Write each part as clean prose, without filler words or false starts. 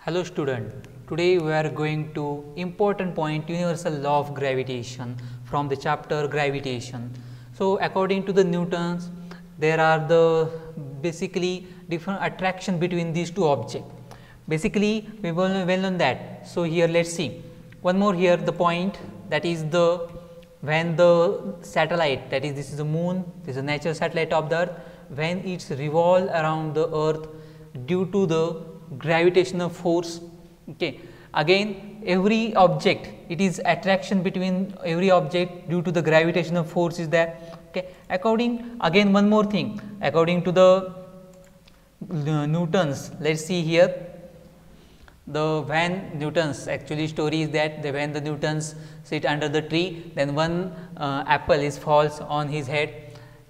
Hello student, today we are going to important point universal law of gravitation from the chapter gravitation. So according to the Newton's, there are the basically different attraction between these two objects. Basically we will well known that. So here let us see one more here the point, that is the when the satellite, that is this is the moon, this is a natural satellite of the earth, when it's revolve around the earth due to the gravitational force. Okay, again every object, it is attraction between every object due to the gravitational force is there. Okay, according again one more thing, according to the Newton's, let us see here the when Newton's actually story is that when the Newtons sit under the tree, then one apple is falls on his head,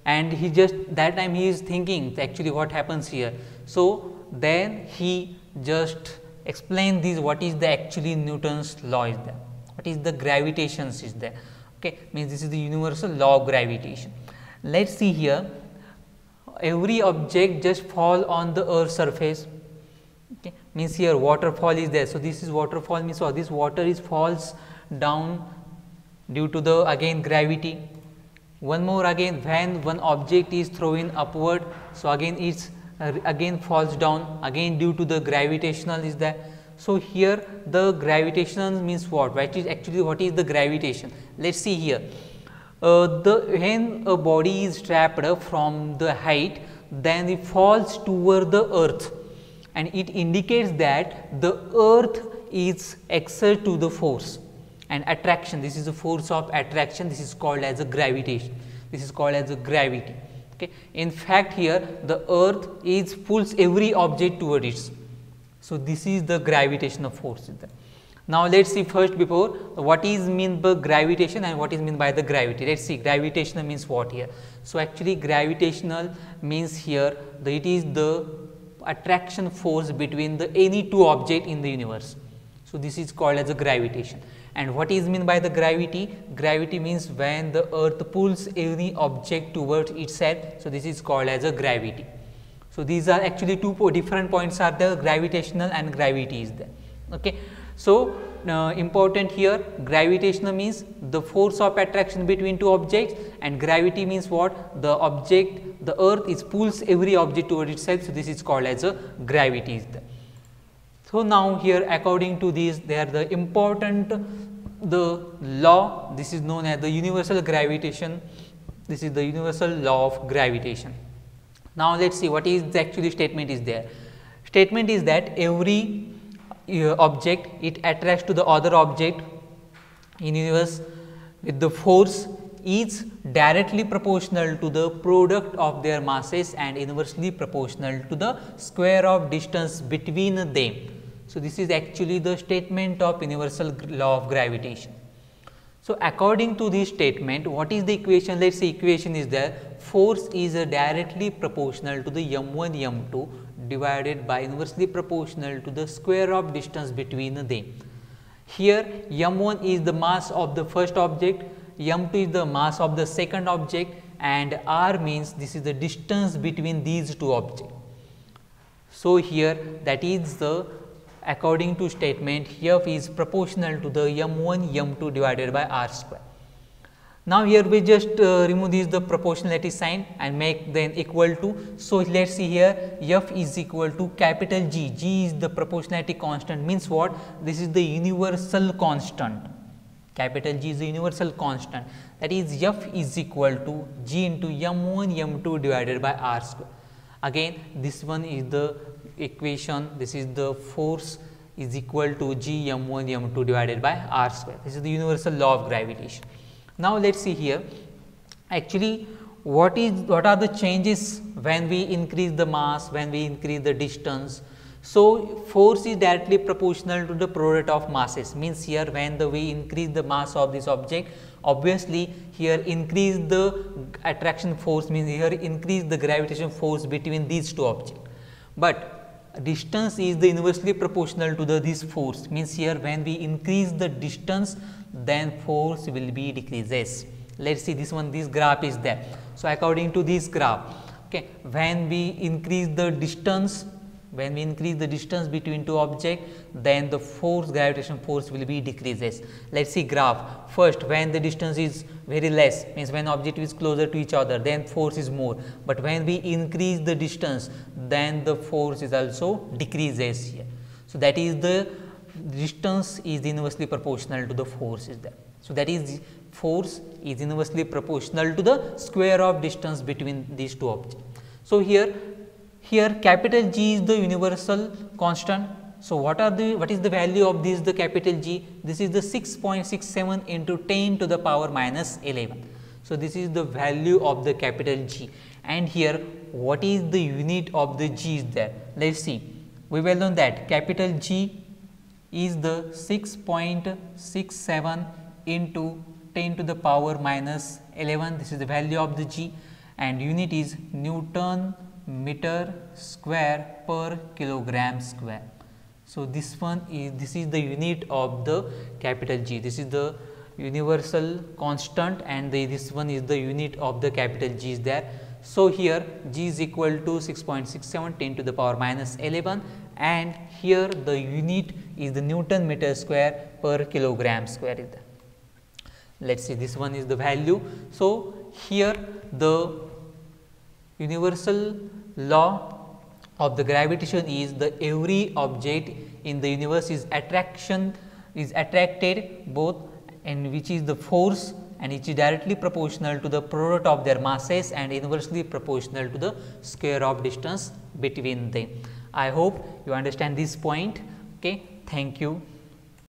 and he just that time he is thinking actually what happens here. So then he just explain this, what is the actually Newton's law is there, what is the gravitation is there. Okay, means this is the universal law of gravitation. Let us see here, every object just fall on the earth surface. Okay, means here waterfall is there. So this is waterfall, means so this water is falls down due to the again gravity. One more again, when one object is thrown upward, so again it's again falls down again due to the gravitational is there. So here the gravitational means what is actually what is the gravitation. Let us see here, when a body is trapped from the height, then it falls toward the earth, and it indicates that the earth is exert to the force and attraction. This is the force of attraction, this is called as a gravitation, this is called as a gravity. Okay. In fact, here the earth is pulls every object toward it. So this is the gravitational force. Now let us see first before what is mean by gravitation and what is mean by the gravity. Let us see gravitational means what here. So actually gravitational means here it is the attraction force between the any two object in the universe. So this is called as a gravitation. And what is mean by the gravity? Gravity means when the earth pulls any object towards itself. So this is called as a gravity. So these are actually two different points are there, gravitational and gravity is there. Okay. So important here, gravitational means the force of attraction between two objects, and gravity means what, the object, the earth is pulls every object towards itself. So this is called as a gravity is there. So now here according to these, they are the important the law, this is known as the universal gravitation, this is the universal law of gravitation. Now let us see what is the actually statement is there. Statement is that every object, it attracts to the other object in universe with the force is directly proportional to the product of their masses and inversely proportional to the square of distance between them. So this is actually the statement of universal law of gravitation. So according to this statement, what is the equation? Let us say equation is there, force is directly proportional to the m1 m2 divided by inversely proportional to the square of distance between them. Here m1 is the mass of the first object, m2 is the mass of the second object, and r means this is the distance between these two objects. So here that is the according to statement, f is proportional to the m1 m2 divided by r square. Now here we just remove this the proportionality sign and make then equal to. So let us see here, f is equal to capital G. G is the proportionality constant, means what, this is the universal constant, capital G is the universal constant, that is f is equal to G into m1 m2 divided by r square. Again this one is the equation, this is the force is equal to G m1 m2 divided by r square. This is the universal law of gravitation. Now let us see here actually what are the changes when we increase the mass, when we increase the distance. So force is directly proportional to the product of masses, means here when we increase the mass of this object, obviously here increase the attraction force, means here increase the gravitation force between these two objects. But distance is the inversely proportional to the this force, means here when we increase the distance, then force will be decreases. Let us see this one, this graph is there. So according to this graph, okay, when we increase the distance, when we increase the distance between two objects, then the force, gravitational force will be decreases. Let us see graph. First, when the distance is very less, means when object is closer to each other, then force is more, but when we increase the distance, then the force is also decreases here. So, that is the distance is inversely proportional to the force is there. So, that is force is inversely proportional to the square of distance between these two objects. So, here capital G is the universal constant. So, what is the value of this, the capital G? This is the 6.67 into 10 to the power minus 11. So, this is the value of the capital G, and here what is the unit of the G is there? Let us see. We well know that capital G is the 6.67 into 10 to the power minus 11. This is the value of the G, and unit is Newton meter square per kilogram square. So, this is the unit of the capital G. This is the universal constant, and this one is the unit of the capital G is there. So, here G is equal to 6.67 10 to the power minus 11, and here the unit is the Newton meter square per kilogram square is there. Let us see, this one is the value. So, here the universal law of the gravitation is the every object in the universe is attracted both, and which is the force, and which is directly proportional to the product of their masses and inversely proportional to the square of distance between them. I hope you understand this point. Okay, thank you.